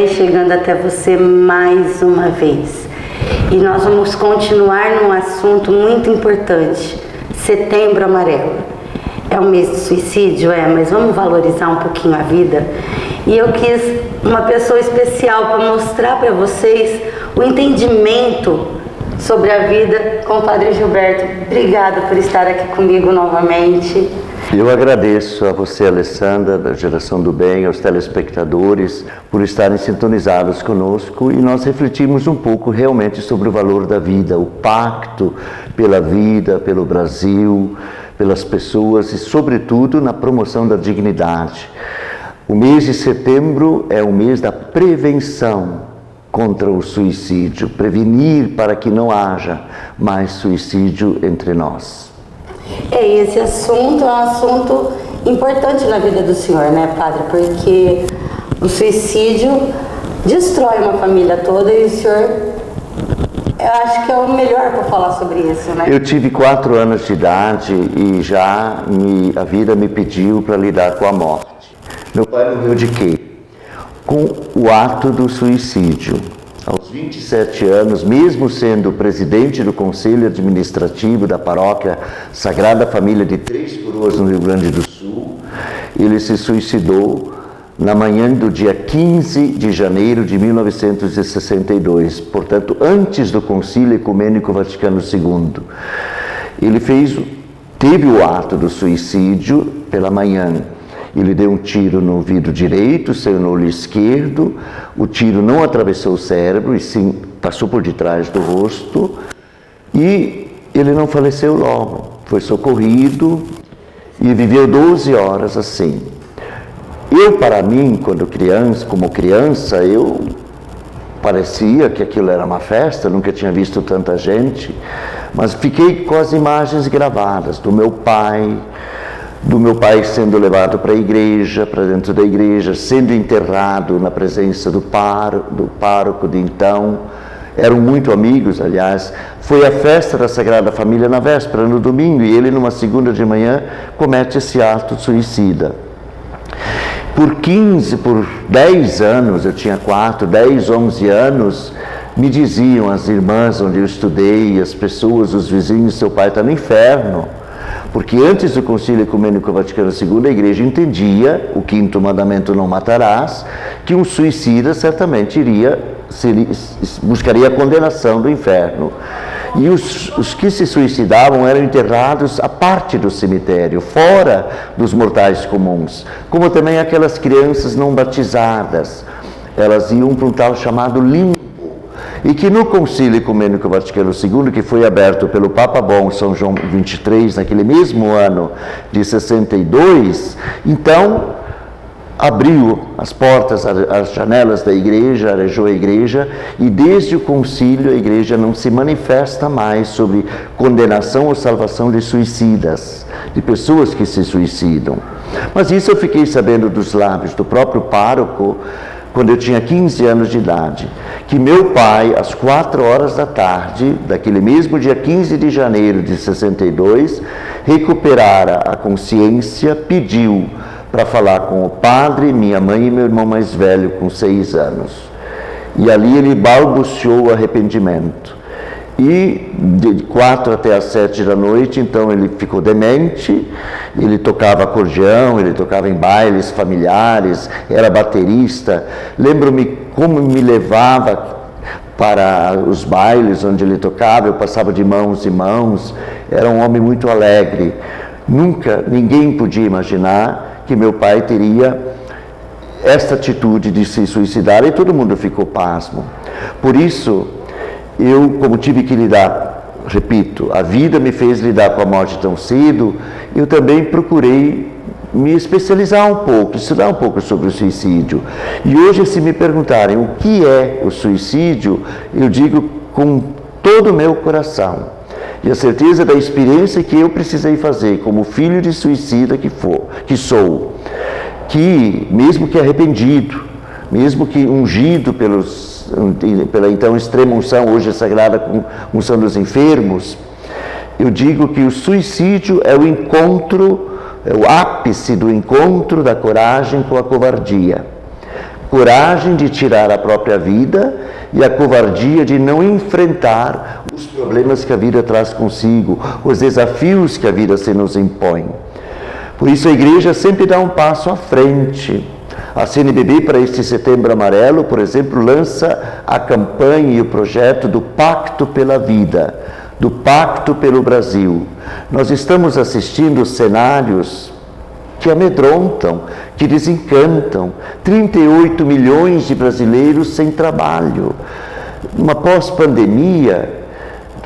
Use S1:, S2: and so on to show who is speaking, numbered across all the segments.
S1: bem, chegando até você mais uma vez. E nós vamos continuar num assunto muito importante, Setembro Amarelo. É um mês de suicídio, mas vamos valorizar um pouquinho a vida. E eu quis uma pessoa especial para mostrar para vocês o entendimento sobre a vida com o Padre Gilberto. Obrigada por estar aqui comigo novamente.
S2: Eu agradeço a você, Alessandra, da Geração do Bem, aos telespectadores, por estarem sintonizados conosco, e nós refletimos um pouco realmente sobre o valor da vida, o pacto pela vida, pelo Brasil, pelas pessoas e, sobretudo, na promoção da dignidade. O mês de setembro é o mês da prevenção contra o suicídio, prevenir para que não haja mais suicídio entre nós.
S1: Esse assunto é um assunto importante na vida do senhor, né, padre? Porque o suicídio destrói uma família toda e o senhor, eu acho que é o melhor para falar sobre isso, né?
S2: Eu tive 4 anos de idade e já a vida me pediu para lidar com a morte. Meu pai morreu de quê? Com o ato do suicídio. Aos 27 anos, mesmo sendo presidente do Conselho Administrativo da Paróquia Sagrada Família de Três Coroas, no Rio Grande do Sul, ele se suicidou na manhã do dia 15 de janeiro de 1962, portanto, antes do Concílio Ecumênico Vaticano II. Ele teve o ato do suicídio pela manhã. Ele deu um tiro no vidro direito, saiu no olho esquerdo, o tiro não atravessou o cérebro, e sim passou por detrás do rosto, e ele não faleceu logo, foi socorrido e viveu 12 horas assim. Para mim, como criança, parecia que aquilo era uma festa, nunca tinha visto tanta gente, mas fiquei com as imagens gravadas do meu pai sendo levado para a igreja, para dentro da igreja, sendo enterrado na presença do pároco de então. Eram muito amigos, aliás. Foi a festa da Sagrada Família na véspera, no domingo, e ele, numa segunda de manhã, comete esse ato suicida. Por 10 anos, eu tinha 10, 11 anos, me diziam as irmãs onde eu estudei, as pessoas, os vizinhos, seu pai está no inferno. Porque antes do Concílio Ecumênico Vaticano II, a Igreja entendia, o 5º mandamento, não matarás, que um suicida certamente buscaria a condenação do inferno. E os que se suicidavam eram enterrados à parte do cemitério, fora dos mortais comuns, como também aquelas crianças não batizadas. Elas iam para um tal chamado limbo, e que no Concílio Ecumênico Vaticano II, que foi aberto pelo Papa Bom São João XXIII, naquele mesmo ano de 62, então abriu as portas, as janelas da igreja, arejou a igreja, e desde o concílio a igreja não se manifesta mais sobre condenação ou salvação de suicidas, de pessoas que se suicidam. Mas isso eu fiquei sabendo dos lábios do próprio pároco, quando eu tinha 15 anos de idade, que meu pai, às 4 horas da tarde, daquele mesmo dia 15 de janeiro de 62, recuperara a consciência, pediu para falar com o padre, minha mãe e meu irmão mais velho, com 6 anos. E ali ele balbuciou o arrependimento. E de 4 até as 7 da noite, então ele ficou demente, ele tocava acordeão, ele tocava em bailes familiares, era baterista. Lembro-me como me levava para os bailes onde ele tocava, eu passava de mãos em mãos, era um homem muito alegre. Ninguém podia imaginar que meu pai teria esta atitude de se suicidar, e todo mundo ficou pasmo. Por isso, eu, como tive que lidar, repito, a vida me fez lidar com a morte tão cedo, eu também procurei me especializar um pouco, estudar um pouco sobre o suicídio. E hoje, se me perguntarem o que é o suicídio, eu digo com todo o meu coração, e a certeza da experiência que eu precisei fazer como filho de suicida que sou, que mesmo que arrependido, mesmo que ungido pela então extrema unção, hoje é sagrada unção dos enfermos, eu digo que o suicídio é o encontro, é o ápice do encontro da coragem com a covardia. coragem de tirar a própria vida e a covardia de não enfrentar os problemas que a vida traz consigo, os desafios que a vida se nos impõe. Por isso a igreja sempre dá um passo à frente. A CNBB, para este Setembro Amarelo, por exemplo, lança a campanha e o projeto do Pacto pela Vida, do Pacto pelo Brasil. Nós estamos assistindo cenários que amedrontam, que desencantam. 38 milhões de brasileiros sem trabalho. Uma pós-pandemia,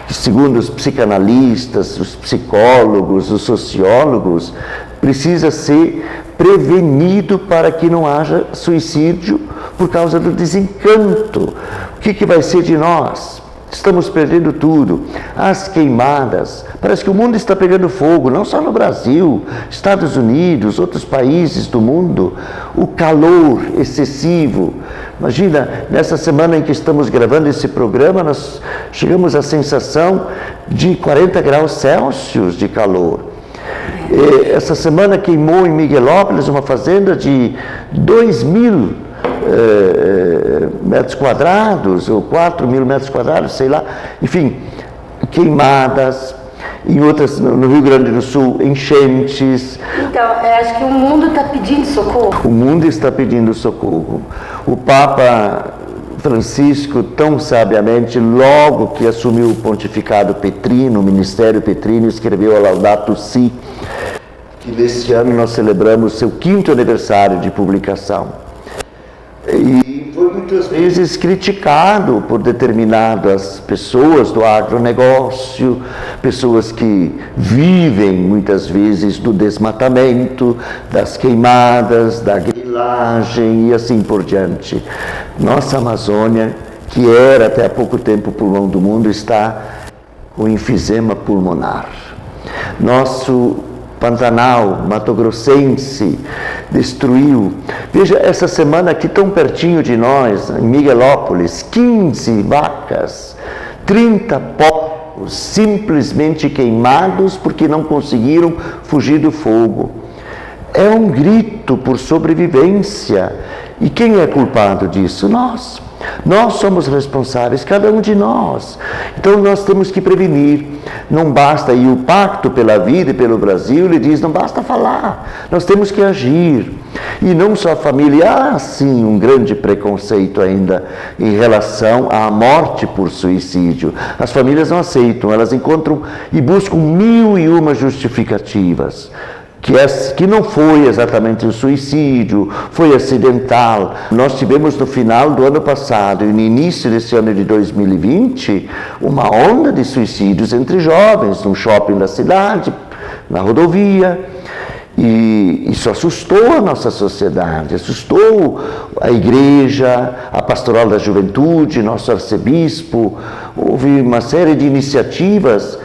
S2: segundo os psicanalistas, os psicólogos, os sociólogos, precisa ser prevenido para que não haja suicídio por causa do desencanto. O que vai ser de nós? Estamos perdendo tudo. As queimadas, parece que o mundo está pegando fogo, não só no Brasil, Estados Unidos, outros países do mundo. O calor excessivo. Imagina, nessa semana em que estamos gravando esse programa, nós chegamos à sensação de 40 graus Celsius de calor. Essa semana queimou em Miguelópolis uma fazenda de 2.000 metros quadrados, ou 4.000 metros quadrados, sei lá, enfim, queimadas. Em outras, no Rio Grande do Sul, enchentes.
S1: Então, acho que o mundo está pedindo socorro.
S2: O mundo está pedindo socorro. O Papa Francisco, tão sabiamente, logo que assumiu o pontificado petrino, o ministério petrino, escreveu a Laudato Si, que neste ano nós celebramos seu 5º aniversário de publicação. E foi muitas vezes criticado por determinadas pessoas do agronegócio, pessoas que vivem muitas vezes do desmatamento, das queimadas, da grilagem e assim por diante. Nossa Amazônia, que era até há pouco tempo o pulmão do mundo, está com enfisema pulmonar. Nosso Pantanal, Mato Grossense, destruiu. Veja, essa semana aqui tão pertinho de nós, em Miguelópolis, 15 vacas, 30 porcos simplesmente queimados porque não conseguiram fugir do fogo. É um grito por sobrevivência. E quem é culpado disso? Nós. Nós somos responsáveis, cada um de nós. Então nós temos que prevenir. Não basta, e o Pacto pela Vida e pelo Brasil, ele diz, não basta falar, nós temos que agir. E não só a família, há sim um grande preconceito ainda em relação à morte por suicídio. As famílias não aceitam, elas encontram e buscam 1001 justificativas. Que não foi exatamente um suicídio, foi acidental. Nós tivemos no final do ano passado e no início desse ano de 2020, uma onda de suicídios entre jovens, num shopping da cidade, na rodovia. E isso assustou a nossa sociedade, assustou a igreja, a pastoral da juventude, nosso arcebispo. Houve uma série de iniciativas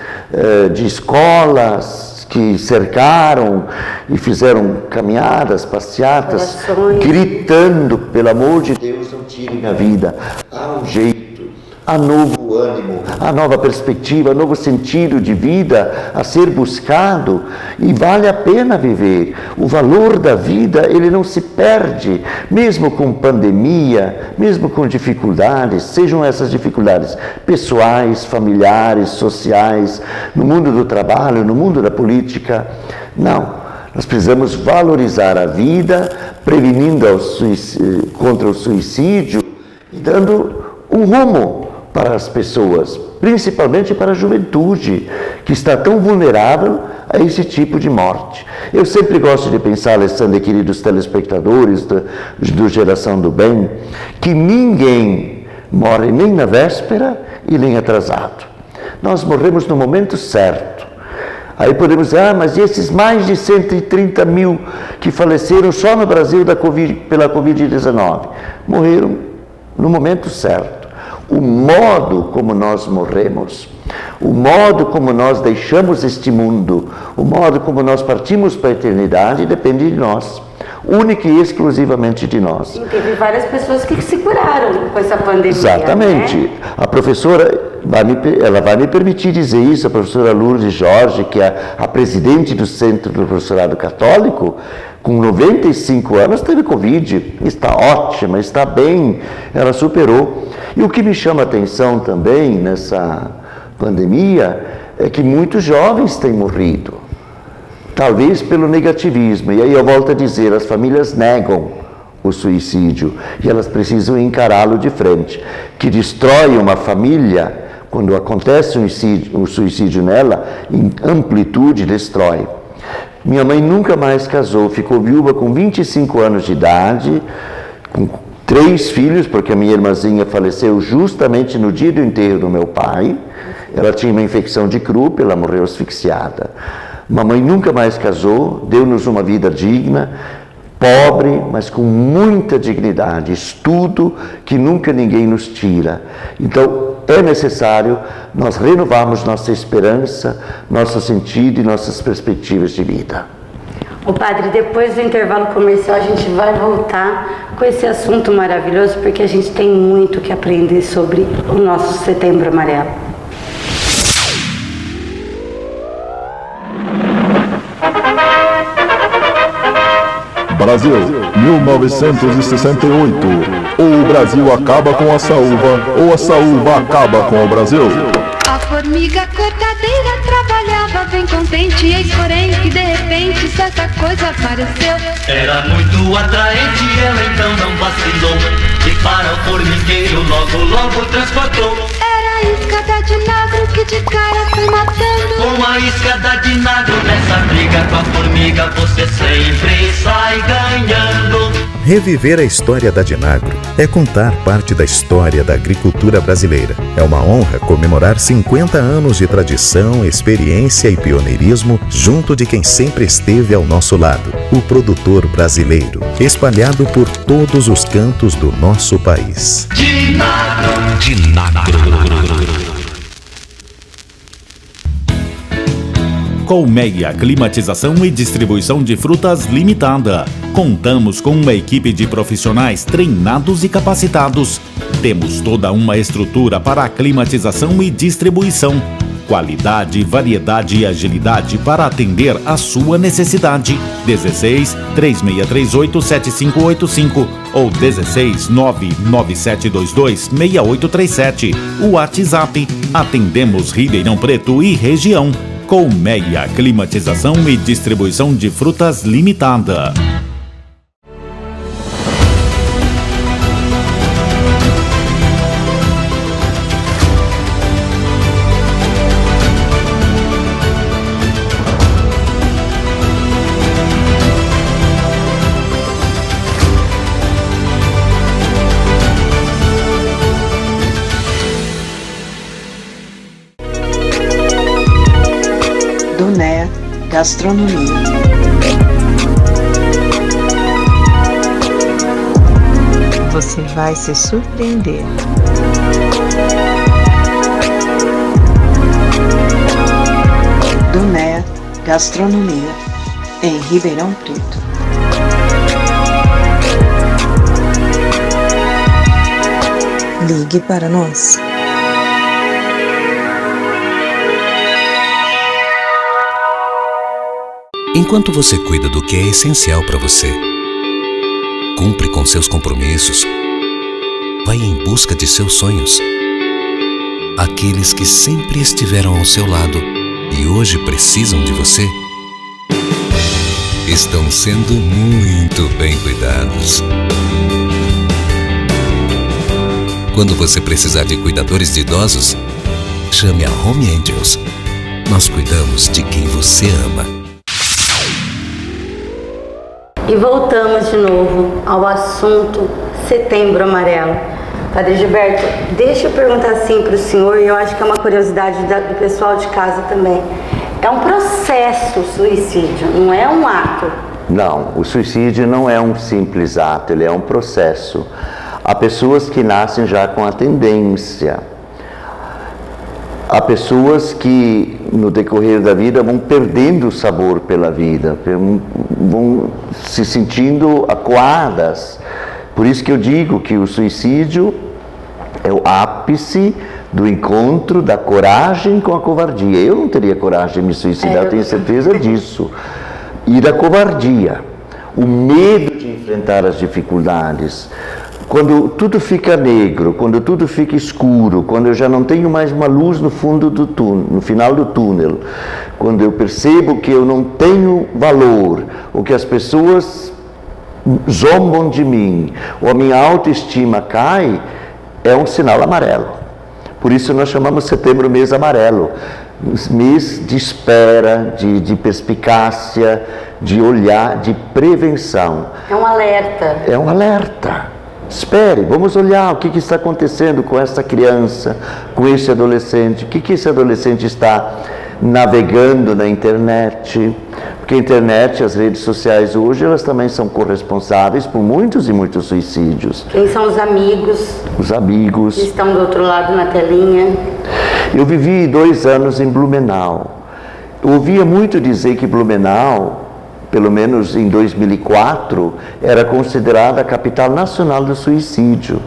S2: de escolas que cercaram e fizeram caminhadas, passeatas, gritando, pelo amor de Deus, não tirem a vida. Há um jeito, há novo ânimo, há nova perspectiva, novo sentido de vida a ser buscado e vale a pena viver. O valor da vida, ele não se perde, mesmo com pandemia, mesmo com dificuldades, sejam essas dificuldades pessoais, familiares, sociais, no mundo do trabalho, no mundo da política. Não, nós precisamos valorizar a vida, prevenindo contra o suicídio e dando um rumo para as pessoas, principalmente para a juventude, que está tão vulnerável a esse tipo de morte. Eu sempre gosto de pensar, Alessandra e queridos telespectadores do Geração do Bem, que ninguém morre nem na véspera e nem atrasado. Nós morremos no momento certo. Aí podemos dizer, mas e esses mais de 130 mil que faleceram só no Brasil pela Covid-19? Morreram no momento certo. O modo como nós morremos, o modo como nós deixamos este mundo, o modo como nós partimos para a eternidade depende de nós, única e exclusivamente de nós.
S1: Sim, teve várias pessoas que se curaram com essa pandemia.
S2: Exatamente.
S1: Né?
S2: A professora ela vai me permitir dizer isso, a professora Lourdes Jorge, que é a presidente do Centro do Professorado Católico, com 95 anos, teve Covid, está ótima, está bem, ela superou. E o que me chama a atenção também nessa pandemia é que muitos jovens têm morrido, talvez pelo negativismo. E aí eu volto a dizer, as famílias negam o suicídio e elas precisam encará-lo de frente. Que destrói uma família, quando acontece um suicídio nela, em amplitude destrói. Minha mãe nunca mais casou, ficou viúva com 25 anos de idade, com 3 filhos, porque a minha irmãzinha faleceu justamente no dia do enterro do meu pai. Ela tinha uma infecção de Krupp, ela morreu asfixiada. Mamãe nunca mais casou, deu-nos uma vida digna, pobre, mas com muita dignidade, estudo que nunca ninguém nos tira. Então, é necessário nós renovarmos nossa esperança, nosso sentido e nossas perspectivas de vida.
S1: O padre, depois do intervalo comercial, a gente vai voltar com esse assunto maravilhoso, porque a gente tem muito que aprender sobre o nosso Setembro Amarelo.
S3: Brasil, 1968. Ou o Brasil acaba com a saúva, ou a saúva acaba com o Brasil.
S4: A formiga cortadeira trabalhava bem contente, eis porém que de repente certa coisa apareceu.
S5: Era muito atraente, ela então não vacilou, e para o formigueiro logo transportou.
S4: Era a isca da Dinagro que de cara foi matando.
S5: Com a isca da Dinagro nessa briga com a formiga você sempre sai ganhando.
S6: Reviver a história da Dinagro é contar parte da história da agricultura brasileira. É uma honra comemorar 50 anos de tradição, experiência e pioneirismo junto de quem sempre esteve ao nosso lado, o produtor brasileiro, espalhado por todos os cantos do nosso país.
S5: Dinagro,
S7: Colmeia Climatização e Distribuição de Frutas Limitada. Contamos com uma equipe de profissionais treinados e capacitados. Temos toda uma estrutura para a climatização e distribuição. Qualidade, variedade e agilidade para atender a sua necessidade. 16 3638 7585 ou 16 99722 6837. O WhatsApp. Atendemos Ribeirão Preto e região. Colmeia Climatização e Distribuição de Frutas Limitada.
S8: Duné Gastronomia. Você vai se surpreender. Duné Gastronomia, em Ribeirão Preto. Ligue para nós.
S9: Enquanto você cuida do que é essencial para você, cumpre com seus compromissos, vai em busca de seus sonhos, aqueles que sempre estiveram ao seu lado e hoje precisam de você, estão sendo muito bem cuidados. Quando você precisar de cuidadores de idosos, chame a Home Angels. Nós cuidamos de quem você ama.
S1: E voltamos de novo ao assunto Setembro Amarelo. Padre Gilberto, deixa eu perguntar assim para o senhor, e eu acho que é uma curiosidade do pessoal de casa também. É um processo o suicídio, não é um ato?
S2: Não, o suicídio não é um simples ato, ele é um processo. Há pessoas que nascem já com a tendência. Há pessoas que, no decorrer da vida, vão perdendo o sabor pela vida, vão se sentindo acuadas. Por isso que eu digo que o suicídio é o ápice do encontro da coragem com a covardia. Eu não teria coragem de me suicidar, tenho certeza disso. E da covardia, o medo de enfrentar as dificuldades. Quando tudo fica negro, quando tudo fica escuro, quando eu já não tenho mais uma luz no fundo do túnel, no final do túnel, quando eu percebo que eu não tenho valor, ou que as pessoas zombam de mim, ou a minha autoestima cai, é um sinal amarelo. Por isso nós chamamos setembro mês amarelo, mês de espera, de perspicácia, de olhar, de prevenção.
S1: É um alerta.
S2: É um alerta. Espere, vamos olhar o que está acontecendo com essa criança, com esse adolescente, o que esse adolescente está navegando na internet, porque a internet, as redes sociais hoje, elas também são corresponsáveis por muitos e muitos suicídios.
S1: Quem são os amigos?
S2: Os amigos.
S1: Que estão do outro lado na telinha.
S2: Eu vivi 2 anos em Blumenau. Eu ouvia muito dizer que Blumenau, pelo menos em 2004, era considerada a capital nacional do suicídio.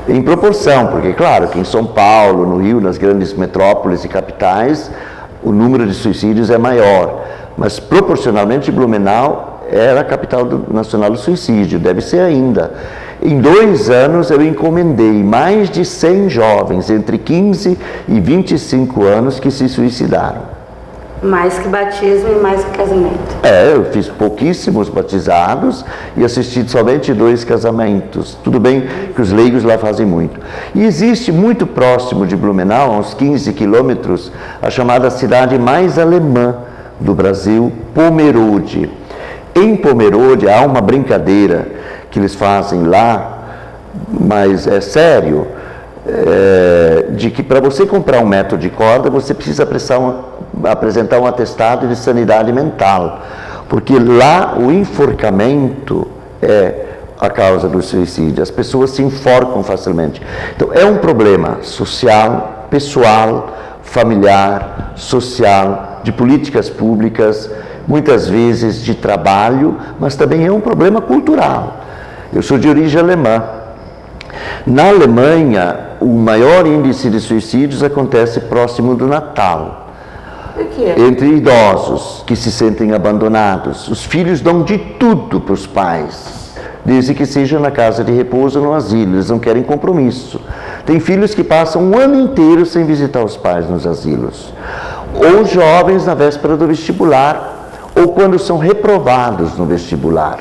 S2: Em proporção, porque claro que em São Paulo, no Rio, nas grandes metrópoles e capitais, o número de suicídios é maior. Mas proporcionalmente Blumenau era a capital nacional do suicídio, deve ser ainda. Em 2 anos eu encomendei mais de 100 jovens entre 15 e 25 anos que se suicidaram.
S1: Mais que batismo e mais que casamento.
S2: Eu fiz pouquíssimos batizados e assisti somente 2 casamentos. Tudo bem que os leigos lá fazem muito. E existe muito próximo de Blumenau, a uns 15 quilômetros, a chamada cidade mais alemã do Brasil, Pomerode. Em Pomerode há uma brincadeira que eles fazem lá, mas é sério, de que para você comprar 1 metro de corda, você precisa apresentar um atestado de sanidade mental, porque lá o enforcamento é a causa do suicídio, as pessoas se enforcam facilmente. Então é um problema social, pessoal, familiar, social, de políticas públicas, muitas vezes de trabalho, mas também é um problema cultural. Eu sou de origem alemã. Na Alemanha, o maior índice de suicídios acontece próximo do Natal.
S1: Por quê?
S2: Entre idosos que se sentem abandonados. Os filhos dão de tudo para os pais, desde que seja na casa de repouso ou no asilo. Eles não querem compromisso. Tem filhos que passam 1 ano inteiro sem visitar os pais nos asilos. Ou jovens na véspera do vestibular, ou quando são reprovados no vestibular.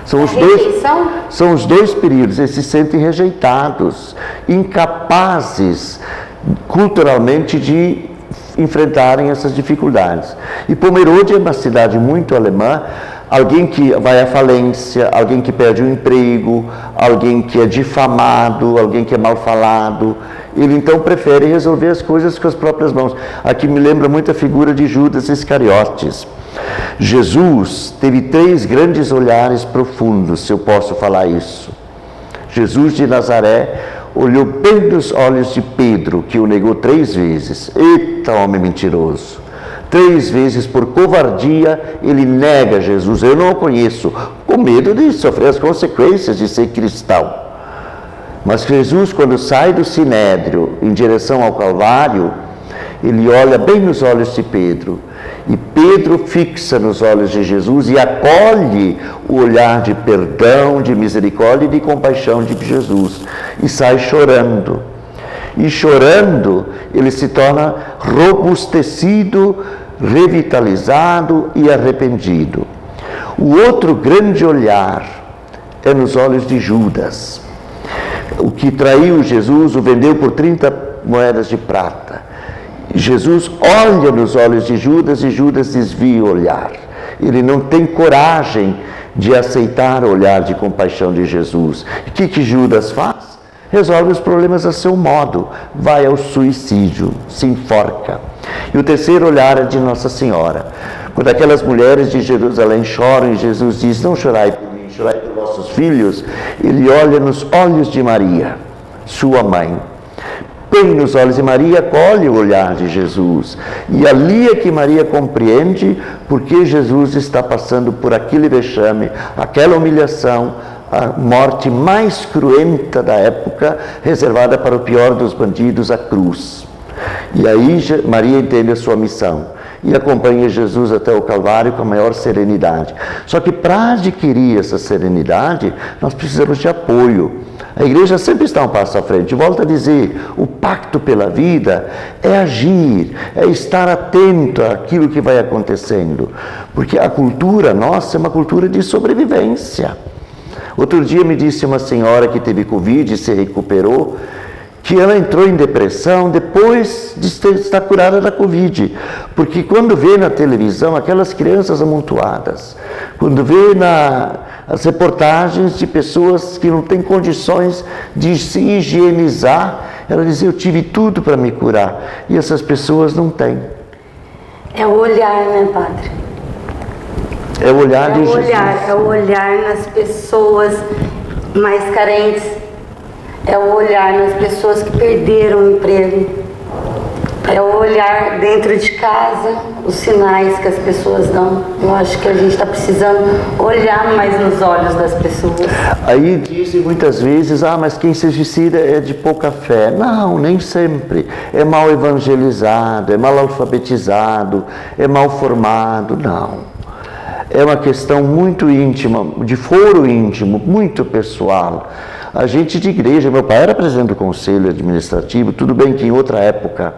S2: São os dois períodos. Eles se sentem rejeitados, incapazes culturalmente de enfrentarem essas dificuldades. E Pomerode é uma cidade muito alemã. Alguém que vai à falência, alguém que perde o emprego, alguém que é difamado, alguém que é mal falado, ele então prefere resolver as coisas com as próprias mãos. Aqui me lembra muito a figura de Judas Iscariotes. Jesus teve 3 grandes olhares profundos, se eu posso falar isso. Jesus de Nazaré olhou bem nos olhos de Pedro, que o negou 3 vezes. Eita, homem mentiroso! 3 vezes por covardia ele nega Jesus. Eu não o conheço, com medo de sofrer as consequências de ser cristão. Mas Jesus, quando sai do Sinédrio em direção ao Calvário, ele olha bem nos olhos de Pedro. E Pedro fixa nos olhos de Jesus e acolhe o olhar de perdão, de misericórdia e de compaixão de Jesus. E sai chorando. E chorando, ele se torna robustecido, revitalizado e arrependido. O outro grande olhar é nos olhos de Judas. O que traiu Jesus, o vendeu por 30 moedas de prata. Jesus olha nos olhos de Judas e Judas desvia o olhar. Ele não tem coragem de aceitar o olhar de compaixão de Jesus. O que Judas faz? Resolve os problemas a seu modo, vai ao suicídio, se enforca. E o terceiro olhar é de Nossa Senhora. Quando aquelas mulheres de Jerusalém choram e Jesus diz: não chorai por mim, chorai por vossos filhos, ele olha nos olhos de Maria, sua mãe. Bem nos olhos de Maria, acolhe o olhar de Jesus. E ali é que Maria compreende porque Jesus está passando por aquele vexame, aquela humilhação, a morte mais cruenta da época, reservada para o pior dos bandidos, a cruz. E aí Maria entende a sua missão e acompanha Jesus até o Calvário com a maior serenidade. Só que para adquirir essa serenidade, nós precisamos de apoio. A igreja sempre está um passo à frente. Volto a dizer, o pacto pela vida é agir, é estar atento àquilo que vai acontecendo. Porque a cultura nossa é uma cultura de sobrevivência. Outro dia me disse uma senhora que teve Covid e se recuperou, que ela entrou em depressão depois de estar curada da Covid. Porque quando vê na televisão aquelas crianças amontoadas, quando vê as reportagens de pessoas que não têm condições de se higienizar, ela diz, eu tive tudo para me curar, e essas pessoas não têm.
S1: É o olhar, né, Padre?
S2: É o olhar de Jesus.
S1: É o olhar nas pessoas mais carentes. É o olhar nas pessoas que perderam o emprego. É o olhar dentro de casa, os sinais que as pessoas dão. Eu acho que a gente está precisando olhar mais nos olhos das pessoas.
S2: Aí dizem muitas vezes, mas quem se suicida é de pouca fé. Não, nem sempre. É mal evangelizado, é mal alfabetizado, é mal formado. Não. É uma questão muito íntima, de foro íntimo, muito pessoal. A gente de igreja, meu pai era presidente do conselho administrativo, tudo bem que em outra época,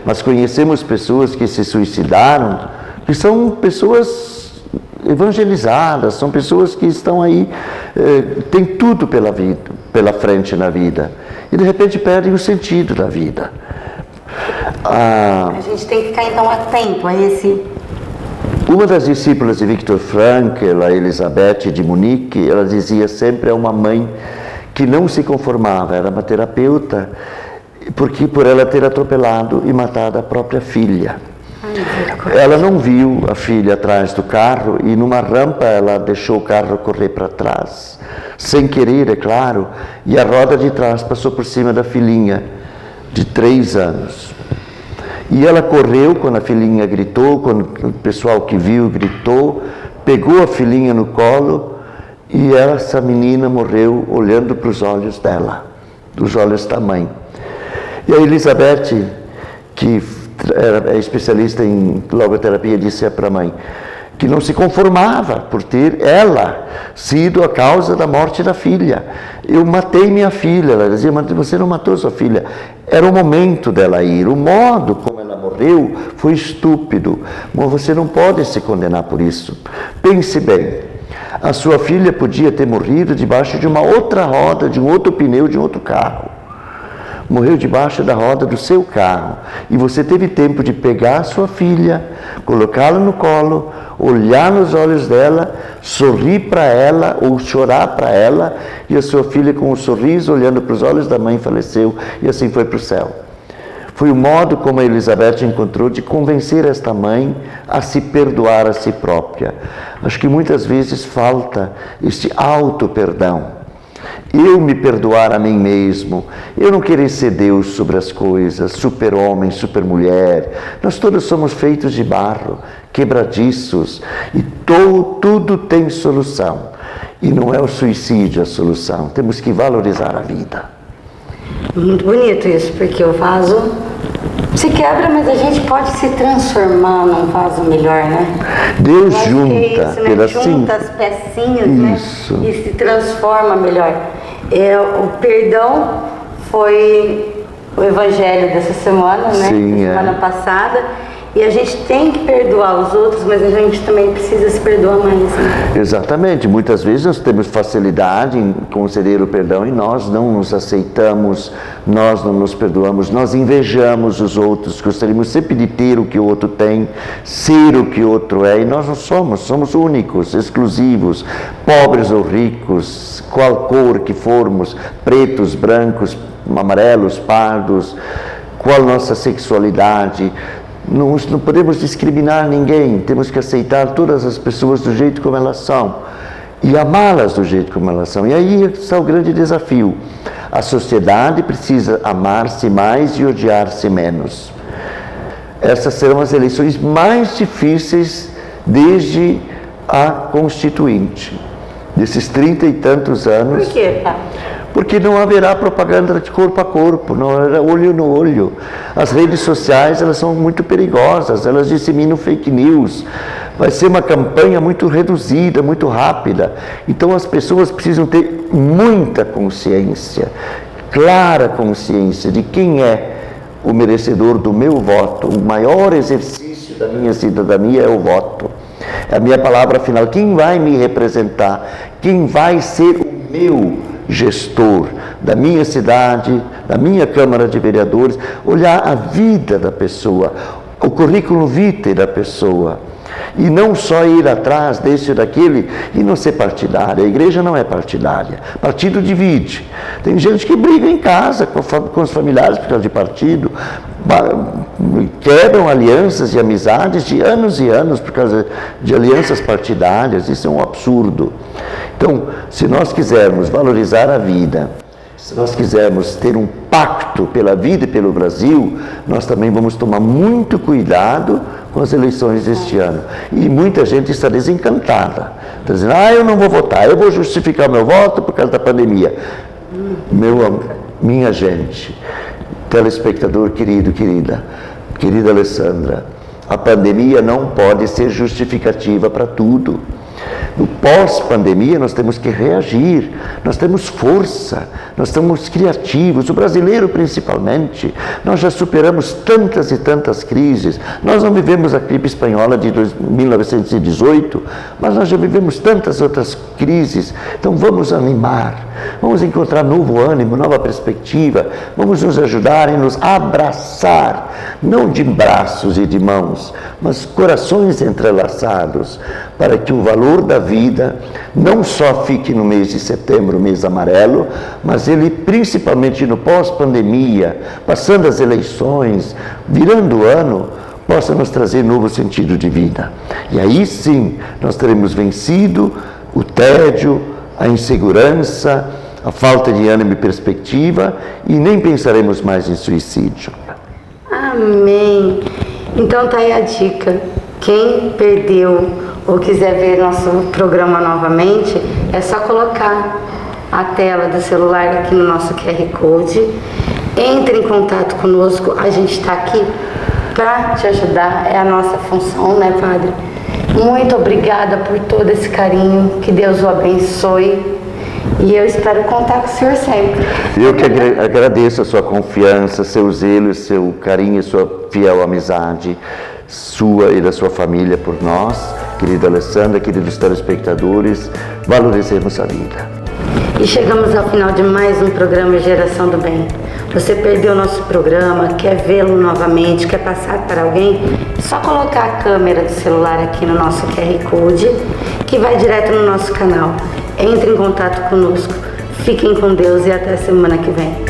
S2: mas conhecemos pessoas que se suicidaram, que são pessoas evangelizadas, são pessoas que estão aí, têm tudo pela frente na vida, e de repente perdem o sentido da vida.
S1: A gente tem que ficar então atento a esse...
S2: Uma das discípulas de Viktor Frankl, a Elizabeth de Munique, ela dizia sempre a uma mãe que não se conformava, era uma terapeuta, porque por ela ter atropelado e matado a própria filha. Ela não viu a filha atrás do carro e numa rampa ela deixou o carro correr para trás, sem querer, é claro, e a roda de trás passou por cima da filhinha de 3 anos. E ela correu quando a filhinha gritou, quando o pessoal que viu gritou, pegou a filhinha no colo e essa menina morreu olhando para os olhos dela, dos olhos da mãe. E a Elizabeth, que é especialista em logoterapia, disse para a mãe que não se conformava por ter ela sido a causa da morte da filha. Eu matei minha filha. Ela dizia, mas você não matou sua filha. Era o momento dela ir. O modo como ela morreu foi estúpido. Mas você não pode se condenar por isso. Pense bem. A sua filha podia ter morrido debaixo de uma outra roda, de um outro pneu, de um outro carro. Morreu debaixo da roda do seu carro. E você teve tempo de pegar a sua filha, colocá-la no colo, olhar nos olhos dela, sorrir para ela ou chorar para ela, e a sua filha com um sorriso olhando para os olhos da mãe faleceu, e assim foi para o céu. Foi o modo como a Elizabeth encontrou de convencer esta mãe a se perdoar a si própria. Acho que muitas vezes falta este auto-perdão. Eu me perdoar a mim mesmo, eu não querer ser Deus sobre as coisas, super-homem, super-mulher. Nós todos somos feitos de barro, quebradiços, e tudo tem solução. E não é o suicídio a solução, temos que valorizar a vida.
S1: Muito bonito isso, porque o vaso se quebra, mas a gente pode se transformar num vaso melhor, né?
S2: Deus junta,
S1: isso, né? Junta as pecinhas,
S2: isso,
S1: né? E se transforma melhor. O perdão foi o evangelho dessa semana, né?
S2: Sim,
S1: semana passada. E a gente tem que perdoar os outros, mas a gente também precisa se perdoar mais, né?
S2: Exatamente. Muitas vezes nós temos facilidade em conceder o perdão e nós não nos aceitamos, nós não nos perdoamos, nós invejamos os outros, gostaríamos sempre de ter o que o outro tem, ser o que o outro é, e nós não somos únicos, exclusivos, pobres ou ricos, qual cor que formos, pretos, brancos, amarelos, pardos, qual nossa sexualidade. Não podemos discriminar ninguém, temos que aceitar todas as pessoas do jeito como elas são e amá-las do jeito como elas são. E aí está o grande desafio. A sociedade precisa amar-se mais e odiar-se menos. Essas serão as eleições mais difíceis desde a Constituinte. desses 30 e tantos anos.
S1: Por quê, pai?
S2: Porque não haverá propaganda de corpo a corpo, não haverá olho no olho. As redes sociais, elas são muito perigosas, elas disseminam fake news. Vai ser uma campanha muito reduzida, muito rápida. Então as pessoas precisam ter muita consciência, clara consciência de quem é o merecedor do meu voto. O maior exercício da minha cidadania é o voto. É a minha palavra final. Quem vai me representar? Quem vai ser o meu gestor da minha cidade, da minha Câmara de Vereadores? Olhar a vida da pessoa, o currículo vitae da pessoa. E não só ir atrás desse ou daquele e não ser partidária. A igreja não é partidária. Partido divide. Tem gente que briga em casa com os familiares por causa de partido, quebram alianças e amizades de anos e anos por causa de alianças partidárias. Isso é um absurdo. Então, se nós quisermos valorizar a vida, se nós quisermos ter um pacto pela vida e pelo Brasil, nós também vamos tomar muito cuidado com as eleições deste ano. E muita gente está desencantada. Está dizendo, eu não vou votar, eu vou justificar o meu voto por causa da pandemia. Minha gente, telespectador querido, querida Alessandra, a pandemia não pode ser justificativa para tudo. No pós-pandemia nós temos que reagir, nós temos força, nós estamos criativos, o brasileiro principalmente. Nós já superamos tantas e tantas crises. Nós não vivemos a gripe espanhola de 1918, mas nós já vivemos tantas outras crises. Então vamos animar, vamos encontrar novo ânimo, nova perspectiva, vamos nos ajudar e nos abraçar, não de braços e de mãos, mas corações entrelaçados, para que o valor da vida não só fique no mês de setembro, mês amarelo, mas ele principalmente no pós-pandemia, passando as eleições, virando o ano, possa nos trazer novo sentido de vida. E aí sim, nós teremos vencido o tédio, a insegurança, a falta de ânimo e perspectiva, e nem pensaremos mais em suicídio.
S1: Amém. Então tá aí a dica. Quem perdeu ou quiser ver nosso programa novamente, é só colocar a tela do celular aqui no nosso QR Code. Entre em contato conosco, a gente está aqui para te ajudar, é a nossa função, né, Padre? Muito obrigada por todo esse carinho, que Deus o abençoe. E eu espero contar com o senhor sempre.
S2: Eu que agradeço a sua confiança, seu zelo, seu carinho, sua fiel amizade, sua e da sua família por nós. Querida Alessandra, queridos telespectadores, valorizemos a vida.
S1: E chegamos ao final de mais um programa Geração do Bem. Você perdeu o nosso programa, quer vê-lo novamente, quer passar para alguém? É só colocar a câmera do celular aqui no nosso QR Code, que vai direto no nosso canal. Entre em contato conosco. Fiquem com Deus e até semana que vem.